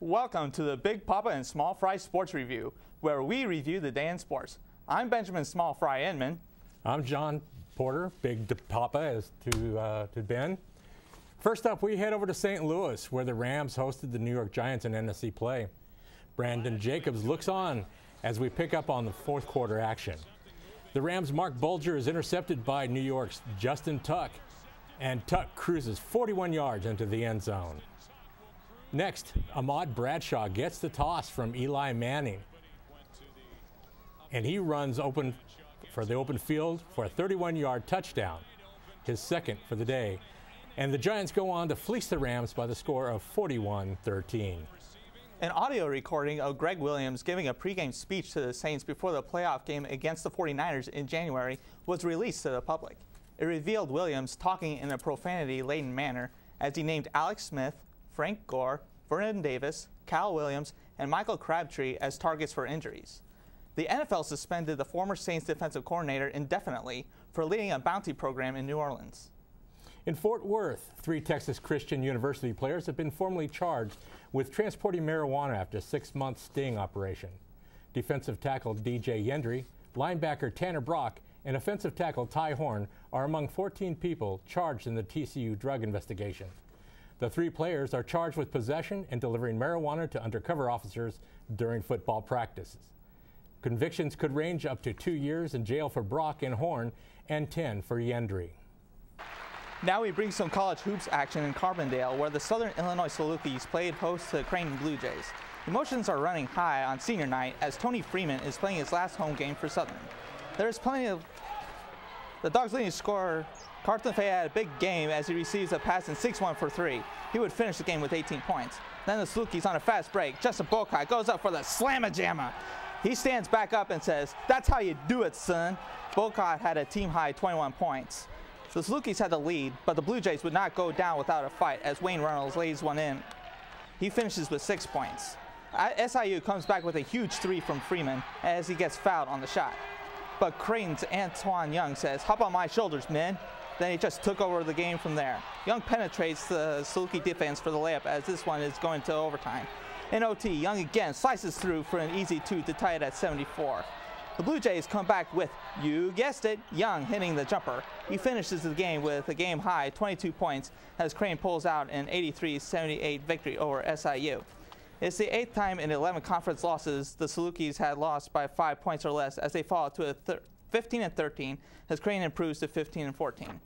Welcome to the Big Papa and Small Fry Sports Review, where we review the day in sports. I'm Benjamin Small Fry Inman. I'm John Porter, Big Papa as to Ben. First up, we head over to St. Louis, where the Rams hosted the New York Giants in NFC play. Brandon Jacobs looks on as we pick up on the fourth quarter action. The Rams' Mark Bulger is intercepted by New York's Justin Tuck, and Tuck cruises 41 yards into the end zone. Next, Ahmad Bradshaw gets the toss from Eli Manning, and he runs open for the open field for a 31-yard touchdown, his second for the day. And the Giants go on to fleece the Rams by the score of 41-13. An audio recording of Greg Williams giving a pregame speech to the Saints before the playoff game against the 49ers in January was released to the public. It revealed Williams talking in a profanity-laden manner as he named Alex Smith, Frank Gore, Vernon Davis, Cal Williams, and Michael Crabtree as targets for injuries. The NFL suspended the former Saints defensive coordinator indefinitely for leading a bounty program in New Orleans. In Fort Worth, 3 Texas Christian University players have been formally charged with transporting marijuana after a 6-month sting operation. Defensive tackle DJ Yendry, linebacker Tanner Brock, and offensive tackle Ty Horn are among 14 people charged in the TCU drug investigation. The 3 players are charged with possession and delivering marijuana to undercover officers during football practices. Convictions could range up to 2 years in jail for Brock and Horn and 10 for Yendry. Now we bring some college hoops action in Carbondale, where the Southern Illinois Salukis played host to the Creighton Blue Jays. Emotions are running high on senior night as Tony Freeman is playing his last home game for Southern. There's plenty of the Dogs' leading scorer, Carlton Fay, had a big game as he receives a pass in 6-1 for 3. He would finish the game with 18 points. Then the Salukis on a fast break. Justin Bokai goes up for the slamma-jamma. He stands back up and says, "That's how you do it, son." Bokai had a team-high 21 points. The Salukis had the lead, but the Blue Jays would not go down without a fight as Wayne Reynolds lays one in. He finishes with 6 points. SIU comes back with a huge 3 from Freeman as he gets fouled on the shot. But Creighton's Antoine Young says, "Hop on my shoulders, men." Then he just took over the game from there. Young penetrates the Saluki defense for the layup as this one is going to overtime. In OT, Young again slices through for an easy 2 to tie it at 74. The Blue Jays come back with, you guessed it, Young hitting the jumper. He finishes the game with a game-high 22 points as Creighton pulls out an 83-78 victory over SIU. It's the 8th time in 11 conference losses the Salukis had lost by 5 points or less as they fall to a 15-13 as Creighton improves to 15-14.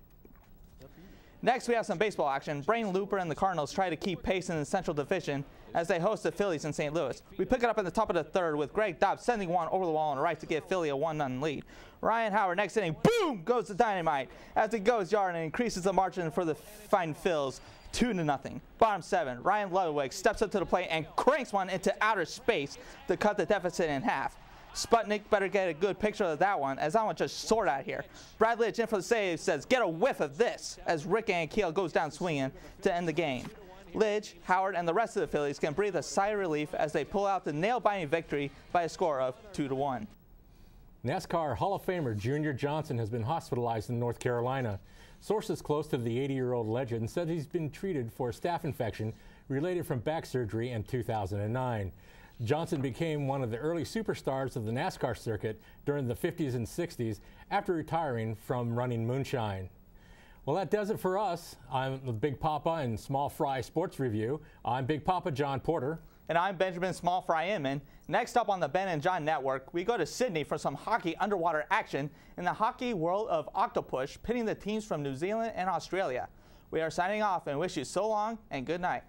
Next, we have some baseball action. Brain Looper and the Cardinals try to keep pace in the Central Division as they host the Phillies in St. Louis. We pick it up in the top of the 3rd with Greg Dobbs sending one over the wall on the right to give Philly a 1-0 lead. Ryan Howard next inning, boom, goes the dynamite as he goes yard and increases the margin for the Fine Phils 2-0. Bottom 7, Ryan Ludwig steps up to the plate and cranks one into outer space to cut the deficit in half. Sputnik better get a good picture of that one, as that one just soared out here. Brad Lidge in for the save says, "Get a whiff of this," as Rick Ankiel goes down swinging to end the game. Lidge, Howard, and the rest of the Phillies can breathe a sigh of relief as they pull out the nail-biting victory by a score of 2-1. NASCAR Hall of Famer Junior Johnson has been hospitalized in North Carolina. Sources close to the 80-year-old legend said he's been treated for a staph infection related from back surgery in 2009. Johnson became one of the early superstars of the NASCAR circuit during the 50s and 60s after retiring from running moonshine. Well, that does it for us. I'm the Big Papa and Small Fry Sports Review. I'm Big Papa John Porter. And I'm Benjamin Small Fry Inman. Next up on the Ben and John Network, we go to Sydney for some hockey underwater action in the hockey world of Octopush, pitting the teams from New Zealand and Australia. We are signing off and wish you so long and good night.